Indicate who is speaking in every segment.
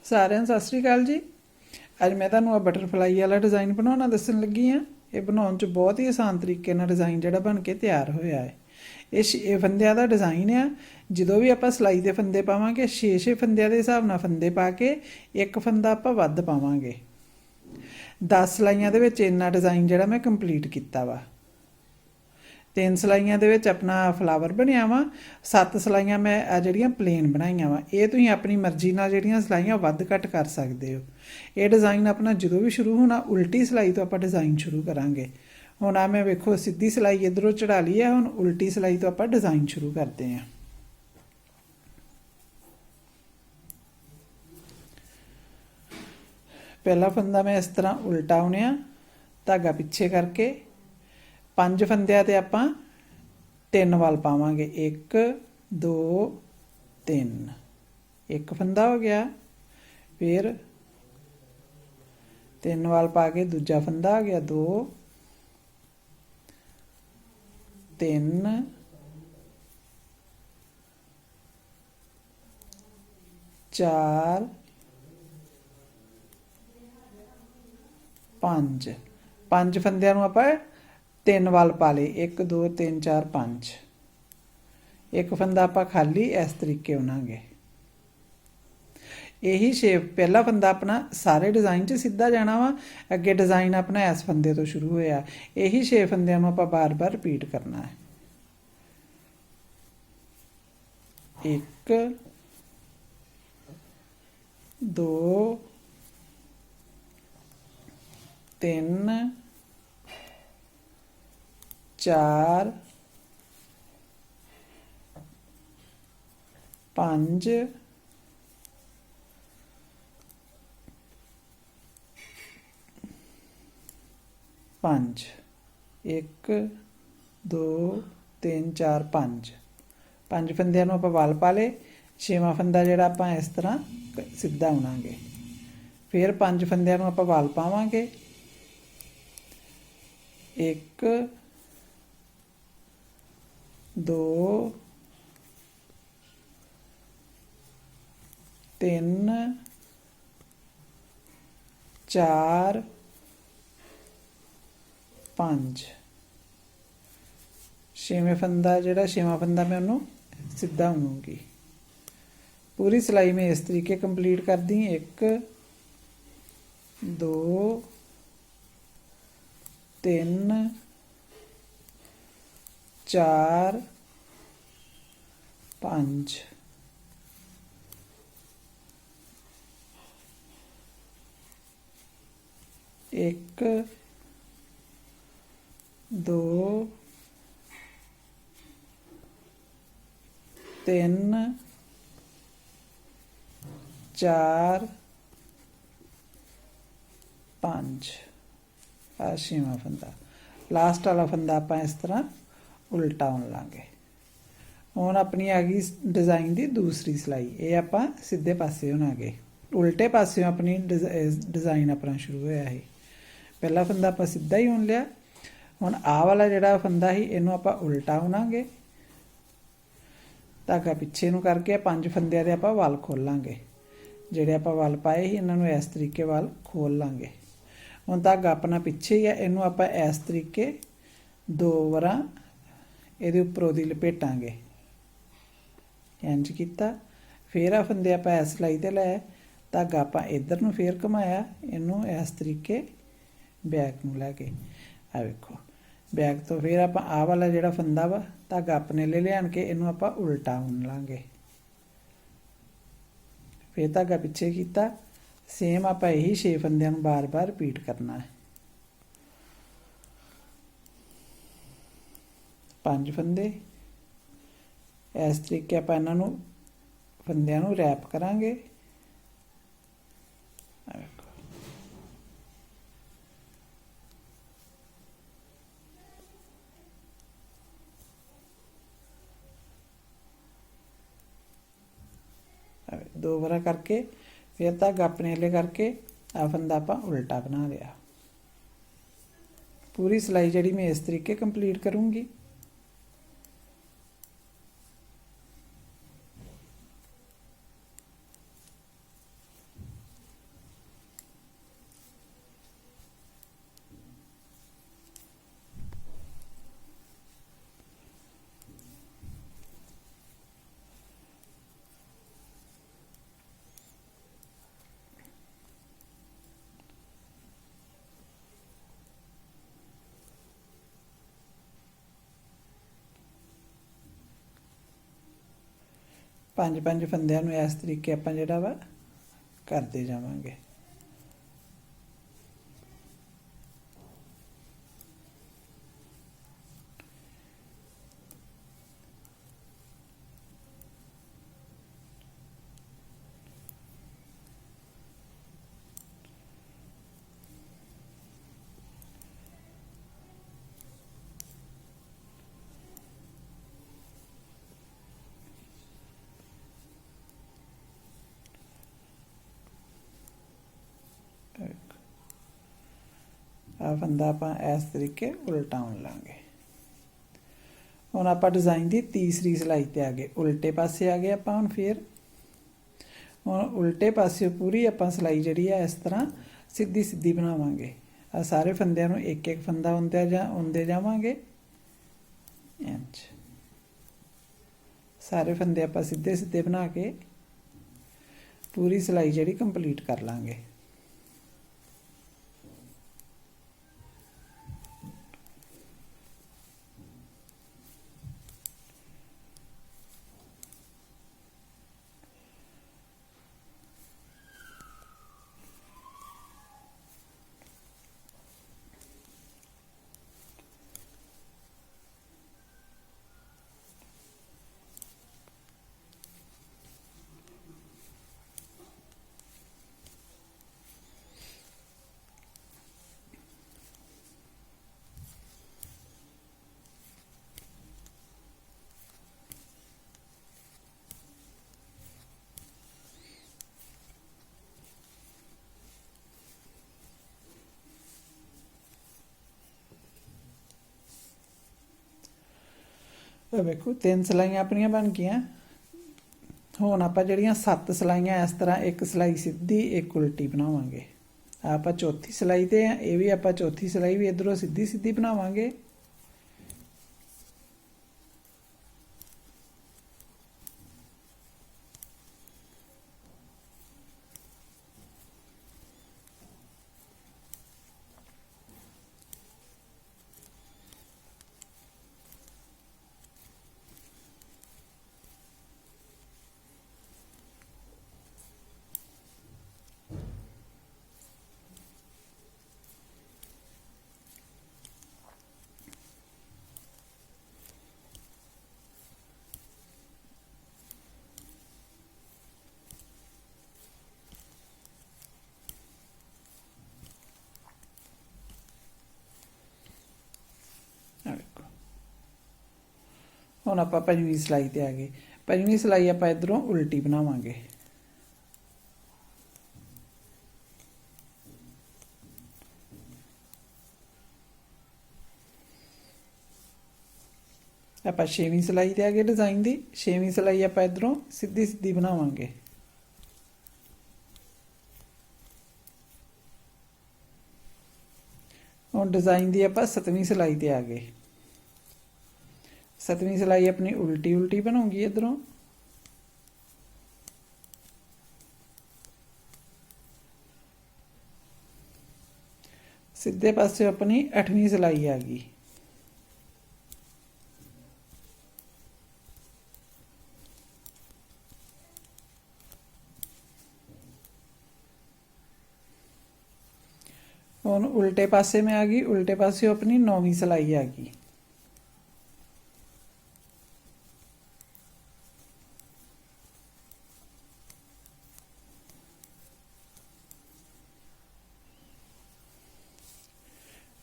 Speaker 1: ਸਾਰਿਆਂ ਨੂੰ ਸਤਿ ਸ਼੍ਰੀ ਅਕਾਲ ਜੀ। ਅੱਜ ਮੈਂ ਤੁਹਾਨੂੰ ਆ ਬਟਰਫਲਾਈ ਵਾਲਾ ਡਿਜ਼ਾਈਨ ਬਣਾਉਣਾ ਦੱਸਣ ਲੱਗੀ ਹਾਂ। ਇਹ ਬਣਾਉਣ 'ਚ ਬਹੁਤ ਹੀ ਆਸਾਨ ਤਰੀਕੇ ਨਾਲ ਡਿਜ਼ਾਈਨ ਜਿਹੜਾ ਬਣ ਕੇ ਤਿਆਰ ਹੋਇਆ ਹੈ। ਇਹ ਫੰਦਿਆਂ ਦਾ ਡਿਜ਼ਾਈਨ ਆ। ਜਦੋਂ ਵੀ ਆਪਾਂ ਸਿਲਾਈ ਦੇ ਫੰਦੇ ਪਾਵਾਂਗੇ 6-6 ਫੰਦਿਆਂ ਦੇ ਹਿਸਾਬ ਨਾਲ ਫੰਦੇ ਪਾ ਕੇ ਇੱਕ ਫੰਦਾ ਆਪਾਂ ਵੱਧ ਪਾਵਾਂਗੇ। 10 ਸਿਲਾਈਆਂ ਦੇ ਵਿੱਚ ਇੰਨਾ ਡਿਜ਼ਾਈਨ ਜਿਹੜਾ ਮੈਂ ਕੰਪਲੀਟ ਕੀਤਾ ਵਾ। 3 ਸਿਲਾਈਆਂ ਦੇ ਵਿੱਚ ਆਪਣਾ ਫਲਾਵਰ ਬਣਿਆ ਵਾ। 7 ਸਿਲਾਈਆਂ ਮੈਂ ਆ ਜਿਹੜੀਆਂ ਪਲੇਨ ਬਣਾਈਆਂ ਵਾ। ਇਹ ਤੁਸੀਂ ਆਪਣੀ ਮਰਜ਼ੀ ਨਾਲ ਜਿਹੜੀਆਂ ਸਿਲਾਈਆਂ ਵੱਧ ਘੱਟ ਕਰ ਸਕਦੇ ਹੋ। ਇਹ ਡਿਜ਼ਾਈਨ ਆਪਣਾ ਜਦੋਂ ਵੀ ਸ਼ੁਰੂ ਹੋਣਾ ਉਲਟੀ ਸਿਲਾਈ ਤੋਂ ਆਪਾਂ ਡਿਜ਼ਾਈਨ ਸ਼ੁਰੂ ਕਰਾਂਗੇ। ਹੁਣ ਆ ਮੈਂ ਵੇਖੋ ਸਿੱਧੀ ਸਿਲਾਈ ਇੱਧਰੋਂ ਚੜਾ ਲਈ ਹੈ। ਹੁਣ ਉਲਟੀ ਸਿਲਾਈ ਤੋਂ ਆਪਾਂ ਡਿਜ਼ਾਈਨ ਸ਼ੁਰੂ ਕਰਦੇ ਹਾਂ। ਪਹਿਲਾ ਫੰਦਾ ਮੈਂ ਇਸ ਤਰ੍ਹਾਂ ਉਲਟਾ ਉਣਿਆ, ਧਾਗਾ ਪਿੱਛੇ ਕਰਕੇ 5 ਫੰਦਿਆਂ ਤੇ ਆਪਾਂ 3 ਵਲ ਪਾਵਾਂਗੇ। 1 2 3 ਇੱਕ ਫੰਦਾ ਹੋ ਗਿਆ। ਫਿਰ 3 ਵਲ ਪਾ ਕੇ ਦੂਜਾ ਫੰਦਾ ਆ ਗਿਆ। 2 3 4 5 ਫੰਦਿਆਂ ਨੂੰ ਆਪਾਂ 3 ਵਲ ਪਾ ਲਏ। 1 2 3 4 5 ਇੱਕ ਫੰਦਾ ਆਪਾਂ ਖਾਲੀ ਇਸ ਤਰੀਕੇ ਉਣਾਂਗੇ। ਇਹੀ ਸ਼ੇਪ ਪਹਿਲਾ ਫੰਦਾ ਆਪਣਾ ਸਾਰੇ ਡਿਜ਼ਾਈਨ 'ਚ ਸਿੱਧਾ ਜਾਣਾ ਵਾ। ਅੱਗੇ ਡਿਜ਼ਾਈਨ ਆਪਣਾ ਇਸ ਫੰਦੇ ਤੋਂ ਸ਼ੁਰੂ ਹੋਇਆ। ਇਹੀ 6 ਫੰਦਿਆਂ ਨੂੰ ਆਪਾਂ ਬਾਰ-ਬਾਰ ਰਿਪੀਟ ਕਰਨਾ ਹੈ। 1 2 3 4 5 5 1 2 3 4 5 ਫੰਦਿਆਂ ਨੂੰ ਆਪਾਂ ਵਲ ਪਾ ਲਏ। 6ਵਾਂ ਫੰਦਾ ਜਿਹੜਾ ਆਪਾਂ ਇਸ ਤਰ੍ਹਾਂ ਸਿੱਧਾ ਉਣਾਂਗੇ। ਫਿਰ 5 ਫੰਦਿਆਂ ਨੂੰ ਆਪਾਂ ਵਲ ਪਾਵਾਂਗੇ। 1 2 3 4 5 ਛੇਵੇਂ ਫੰਦਾ ਜਿਹੜਾ 6ਵਾਂ ਫੰਦਾ ਮੈਂ ਉਹਨੂੰ ਸਿੱਧਾ ਉਣੂੰਗੀ। पूरी सिलाई में इस तरीके कंप्लीट कर दी। 1 2 3 4 5 1 2 3 4 5 आ 6वां फंदा। लास्ट वाला फंदा आप इस तरह उल्टा उन लांगे। हुण अपनी आ गई डिजाइन की दूसरी सिलाई। ये आप सीधे पासे होणागे। उल्टे पासे अपनी डिजाइन अपना शुरू होया है। पहला फंदा आप सीधा ही उन लिया। हुण आ वाला जिहड़ा फंदा ही इहनूं आप उल्टा उणांगे। धागा पिछे नूं करके 5 फंदियां दे आप वल खोलांगे। ਜਿਹੜੇ ਆਪਾਂ ਵਲ ਪਾਏ ਸੀ ਇਹਨਾਂ ਨੂੰ ਇਸ ਤਰੀਕੇ ਵੱਲ ਖੋਲ ਲਾਂਗੇ। ਹੁਣ ਧਾਗਾ ਆਪਣਾ ਪਿੱਛੇ ਹੀ ਹੈ। ਇਹਨੂੰ ਆਪਾਂ ਇਸ ਤਰੀਕੇ 2 ਵਾਰਾਂ ਇਹਦੇ ਉੱਪਰੋਂ ਦੀ ਲਪੇਟਾਂਗੇ। ਇੰਜ ਕੀਤਾ। ਫਿਰ ਆ ਫੰਦੇ ਆਪਾਂ ਇਸ ਸਿਲਾਈ ਤੇ ਲੈ ਧਾਗਾ ਆਪਾਂ ਇੱਧਰ ਨੂੰ ਫੇਰ ਘੁਮਾਇਆ। ਇਹਨੂੰ ਇਸ ਤਰੀਕੇ ਬੈਕ ਨੂੰ ਲੈ ਕੇ ਆ ਵੇਖੋ। ਬੈਕ ਤੋਂ ਫਿਰ ਆਪਾਂ ਆਹ ਵਾਲਾ ਜਿਹੜਾ ਫੰਦਾ ਵਾ ਧਾਗਾ ਆਪਣੇ ਲੈ ਲਿਆਣ ਕੇ ਇਹਨੂੰ ਆਪਾਂ ਉਲਟਾ ਉਣ ਲਾਂਗੇ। फिर धागा पिछे किया। सेम आप यही 6 फंदियां नूं बार बार रिपीट करना है। 5 फंदे इस तरीके आप इन्हां नूं फंदियां नूं रैप करांगे। दो बार करके फिर धागा अपने ले करके आ फंदा आप उल्टा बना लिया। पूरी सिलाई जी मैं इस तरीके कंप्लीट करूँगी। ਪੰਜ ਪੰਜ ਫੰਦਿਆਂ ਨੂੰ ਇਸ ਤਰੀਕੇ ਆਪਾਂ ਜਿਹੜਾ ਵਾ ਕਰਦੇ ਜਾਵਾਂਗੇ। ਆ ਫੰਦਾ ਆਪਾਂ ਇਸ ਤਰੀਕੇ ਉਲਟਾਉਣ ਲਾਂਗੇ। ਹੁਣ ਆਪਾਂ ਡਿਜ਼ਾਈਨ ਦੀ ਤੀਸਰੀ ਸਿਲਾਈ ਤੇ ਆ ਗਏ, ਉਲਟੇ ਪਾਸੇ ਆ ਗਏ ਆਪਾਂ। ਹੁਣ ਫਿਰ ਹੁਣ ਉਲਟੇ ਪਾਸੇ ਪੂਰੀ ਆਪਾਂ ਸਿਲਾਈ ਜਿਹੜੀ ਆ ਇਸ ਤਰ੍ਹਾਂ ਸਿੱਧੀ ਸਿੱਧੀ ਬਣਾਵਾਂਗੇ। ਆ ਸਾਰੇ ਫੰਦਿਆਂ ਨੂੰ ਇੱਕ ਇੱਕ ਫੰਦਾ ਹੁੰਦੇ ਜਾਵਾਂਗੇ। ਇੰਚ ਸਾਰੇ ਫੰਦੇ ਆਪਾਂ ਸਿੱਧੇ ਸਿੱਧੇ ਬਣਾ ਕੇ ਪੂਰੀ ਸਿਲਾਈ ਜਿਹੜੀ ਕੰਪਲੀਟ ਕਰ ਲਾਂਗੇ। ਵੇਖੋ 3 ਸਿਲਾਈਆਂ ਆਪਣੀਆਂ ਬਣ ਗਈਆਂ। ਹੁਣ ਆਪਾਂ ਜਿਹੜੀਆਂ 7 ਸਿਲਾਈਆਂ ਇਸ ਤਰ੍ਹਾਂ ਇੱਕ ਸਿਲਾਈ ਸਿੱਧੀ ਇੱਕ ਉਲਟੀ ਬਣਾਵਾਂਗੇ। ਆਪਾਂ ਚੌਥੀ ਸਿਲਾਈ ਤੇ ਆ, ਇਹ ਵੀ ਆਪਾਂ ਚੌਥੀ ਸਿਲਾਈ ਵੀ ਇਧਰੋਂ ਸਿੱਧੀ ਸਿੱਧੀ ਬਣਾਵਾਂਗੇ। ਹੁਣ ਆਪਾਂ ਪੰਜਵੀਂ ਸਿਲਾਈ ਤੇ ਆ ਗਏ। ਪੰਜਵੀਂ ਸਿਲਾਈ ਆਪਾਂ ਇਧਰੋਂ ਉਲਟੀ ਬਣਾਵਾਂਗੇ। ਆਪਾਂ 6ਵੀਂ ਸਿਲਾਈ ਤੇ ਆ ਗਏ ਡਿਜ਼ਾਈਨ ਦੀ। 6ਵੀਂ ਸਿਲਾਈ ਆਪਾਂ ਇਧਰੋਂ ਸਿੱਧੀ ਸਿੱਧੀ ਬਣਾਵਾਂਗੇ। ਹੁਣ ਡਿਜ਼ਾਈਨ ਦੀ ਆਪਾਂ 7ਵੀਂ ਸਿਲਾਈ ਤੇ ਆ ਗਏ। 7ਵੀਂ ਸਿਲਾਈ अपनी उल्टी उल्टी बनूंगी इधरों। सीधे पासे अपनी 8वीं सिलाई आ गई। हुण उल्टे पासे में आ गई। उल्टे पासे अपनी 9वीं सिलाई आ गई।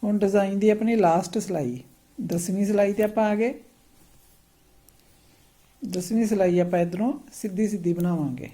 Speaker 1: ਹੁਣ डिजाइन की अपनी लास्ट सिलाई 10वीं सिलाई ते आपां आ गए। 10वीं सिलाई आपां इधरों सीधी सीधी बनावांगे।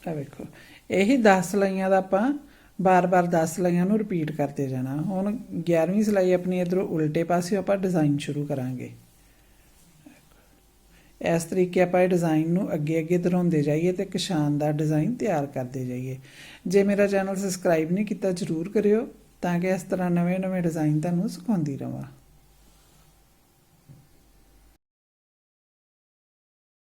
Speaker 1: ਆ ਵੇਖੋ ਇਹੀ 10 ਸਲਾਈਆਂ ਦਾ ਆਪਾਂ ਬਾਰ-ਬਾਰ 10 ਸਲਾਈਆਂ ਨੂੰ ਰਿਪੀਟ ਕਰਦੇ ਜਾਣਾ। ਹੁਣ 11ਵੀਂ ਸਲਾਈ ਆਪਣੀ ਇਧਰੋਂ ਉਲਟੇ ਪਾਸੇ ਆਪਾਂ ਡਿਜ਼ਾਈਨ ਸ਼ੁਰੂ ਕਰਾਂਗੇ। ਇਸ ਤਰੀਕੇ ਆਪਾਂ ਇਹ ਡਿਜ਼ਾਈਨ ਨੂੰ ਅੱਗੇ-ਅੱਗੇ ਵਧਾਉਂਦੇ ਜਾਈਏ ਤੇ ਇੱਕ ਸ਼ਾਨਦਾਰ ਡਿਜ਼ਾਈਨ ਤਿਆਰ ਕਰਦੇ ਜਾਈਏ। ਜੇ ਮੇਰਾ ਚੈਨਲ ਸਬਸਕ੍ਰਾਈਬ ਨਹੀਂ ਕੀਤਾ ਜ਼ਰੂਰ ਕਰਿਓ ਤਾਂ ਕਿ ਇਸ ਤਰ੍ਹਾਂ ਨਵੇਂ-ਨਵੇਂ ਡਿਜ਼ਾਈਨ ਤੁਹਾਨੂੰ ਸਿਖਾਉਂਦੀ ਰਵਾਂ।